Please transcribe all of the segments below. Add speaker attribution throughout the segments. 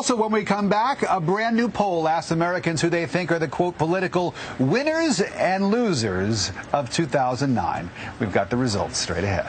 Speaker 1: Also, when we come back, a brand new poll asks Americans who they think are the, quote, political winners and losers of 2009. We've got the results straight ahead.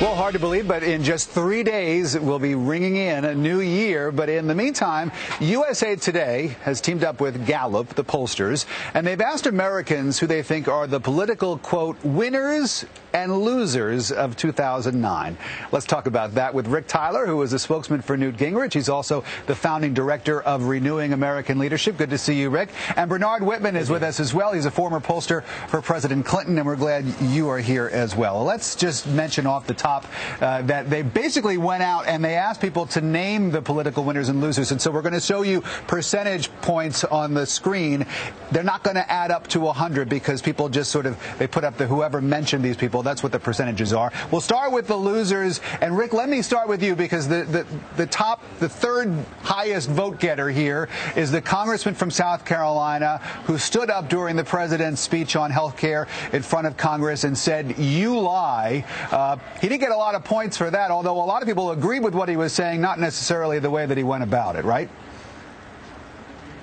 Speaker 1: Well, hard to believe, but in just 3 days, we'll be ringing in a new year. But in the meantime, USA Today has teamed up with Gallup, the pollsters, and they've asked Americans who they think are the political, quote, winners and losers of 2009. Let's talk about that with Rick Tyler, who is a spokesman for Newt Gingrich. He's also the founding director of Renewing American Leadership. Good to see you, Rick. And Bernard Whitman is with us as well. He's a former pollster for President Clinton, and we're glad you are here as well. Let's just mention off the top that they basically went out and they asked people to name the political winners and losers. And so we're going to show you percentage points on the screen. They're not going to add up to 100 because people just sort of, they put up the whoever mentioned these people. That's what the percentages are. We'll start with the losers. And Rick, let me start with you because the third highest vote getter here is the congressman from South Carolina who stood up during the president's speech on health care in front of Congress and said, "You lie." He didn't get a lot of points for that, although a lot of people agreed with what he was saying, not necessarily the way that he went about it, right?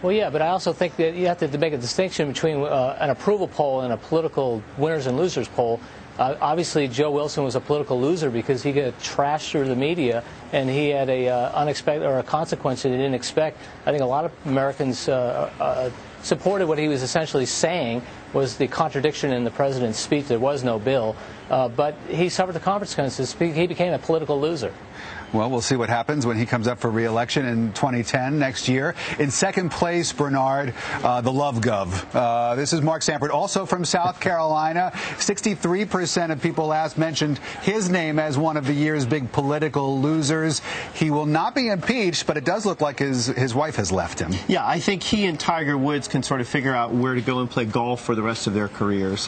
Speaker 2: Well, yeah, but I also think that you have to make a distinction between an approval poll and a political winners and losers poll. Obviously, Joe Wilson was a political loser because he got trashed through the media, and he had a unexpected or a consequence that he didn't expect. I think a lot of Americans supported what he was essentially saying was the contradiction in the president's speech. There was no bill, but he suffered the consequences. He became a political loser.
Speaker 1: Well, we'll see what happens when he comes up for re-election in 2010 next year. In second place, Bernard, the Love Gov. This is Mark Sanford, also from South Carolina. 63% of people asked mentioned his name as one of the year's big political losers. He will not be impeached, but it does look like his wife has left him.
Speaker 3: Yeah, I think he and Tiger Woods can sort of figure out where to go and play golf for the rest of their careers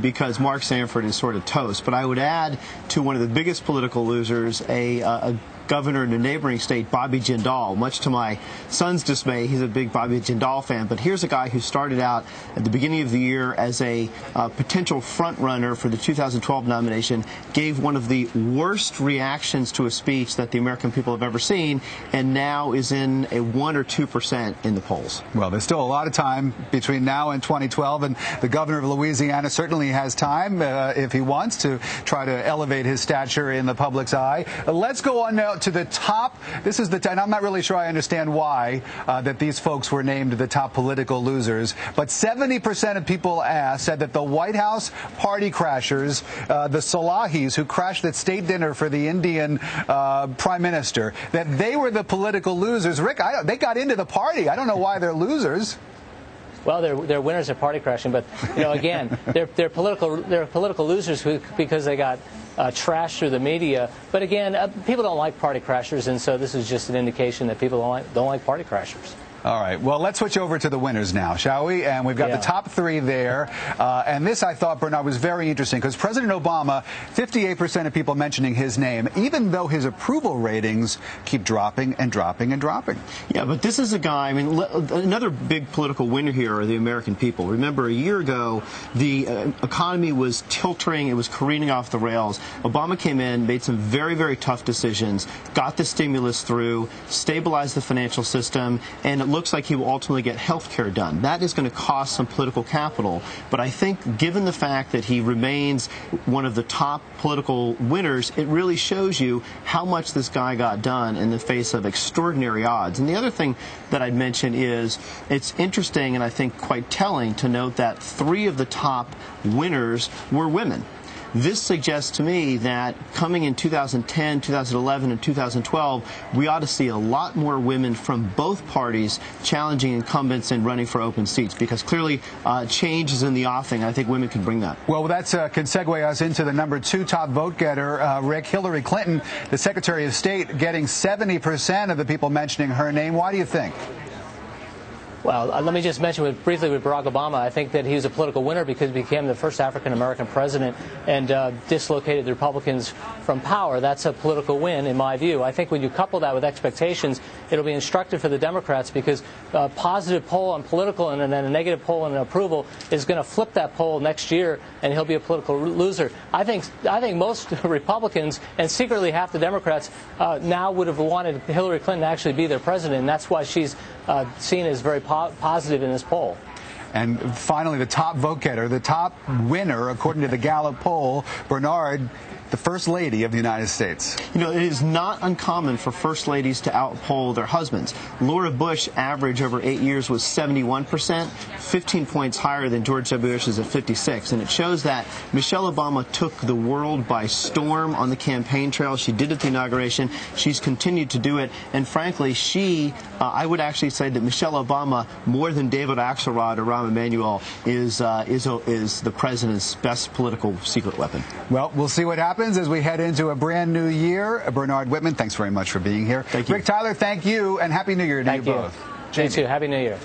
Speaker 3: because Mark Sanford is sort of toast. But I would add to one of the biggest political losers a governor in a neighboring state, Bobby Jindal. Much to my son's dismay, he's a big Bobby Jindal fan. But here's a guy who started out at the beginning of the year as a potential front runner for the 2012 nomination, gave one of the worst reactions to a speech that the American people have ever seen, and now is in a 1 or 2% in the polls.
Speaker 1: Well, there's still a lot of time between now and 2012, and the governor of Louisiana certainly has time, if he wants, to try to elevate his stature in the public's eye. Let's go on now to the top. This is and I'm not really sure I understand why that these folks were named the top political losers, but 70% of people asked said that the White House party crashers, the Salahis who crashed at state dinner for the Indian prime minister, that they were the political losers. Rick, they got into the party. I don't know why they're losers.
Speaker 2: Well, they're winners at party crashing, but again, they're political losers because they got trashed through the media. But again, people don't like party crashers, and so this is just an indication that people don't like party crashers.
Speaker 1: All right. Well, let's switch over to the winners now, shall we? And we've got the top three there. And this, I thought, Bernard, was very interesting because President Obama, 58% of people mentioning his name, even though his approval ratings keep dropping and dropping and dropping.
Speaker 3: Yeah, but this is a guy, I mean, another big political winner here are the American people. Remember, a year ago, the economy was tilting. It was careening off the rails. Obama came in, made some very, very tough decisions, got the stimulus through, stabilized the financial system, and it looks like he will ultimately get health care done. That is going to cost some political capital, but I think given the fact that he remains one of the top political winners, it really shows you how much this guy got done in the face of extraordinary odds. And the other thing that I'd mention is it's interesting and I think quite telling to note that 3 of the top winners were women. This suggests to me that coming in 2010, 2011, and 2012, we ought to see a lot more women from both parties challenging incumbents and running for open seats, because clearly change is in the offing. I think women can bring that.
Speaker 1: Well, that can segue us into the number 2 top vote getter, Rick. Hillary Clinton, the Secretary of State, getting 70% of the people mentioning her name. Why do you think?
Speaker 2: Well, let me just mention briefly with Barack Obama, I think that he was a political winner because he became the first African-American president and dislocated the Republicans from power. That's a political win, in my view. I think when you couple that with expectations, it'll be instructive for the Democrats because a positive poll on political and then a negative poll on approval is going to flip that poll next year, and he'll be a political loser. I think most Republicans, and secretly half the Democrats, now would have wanted Hillary Clinton to actually be their president, and that's why she's seen as very positive in this poll.
Speaker 1: And finally, the top vote getter, the top winner, according to the Gallup poll, Bernard, the First Lady of the United States.
Speaker 3: You know, it is not uncommon for First Ladies to outpoll their husbands. Laura Bush average over 8 years was 71%, 15 points higher than George W. Bush's at 56. And it shows that Michelle Obama took the world by storm on the campaign trail. She did it at the inauguration. She's continued to do it. And frankly, I would actually say that Michelle Obama, more than David Axelrod or Rahm Emanuel, is the president's best political secret weapon.
Speaker 1: Well, we'll see what happens as we head into a brand new year. Bernard Whitman, thanks very much for being here.
Speaker 3: Thank you.
Speaker 1: Rick Tyler, thank you, and Happy New Year to you both.
Speaker 2: Thank you. Happy New Year.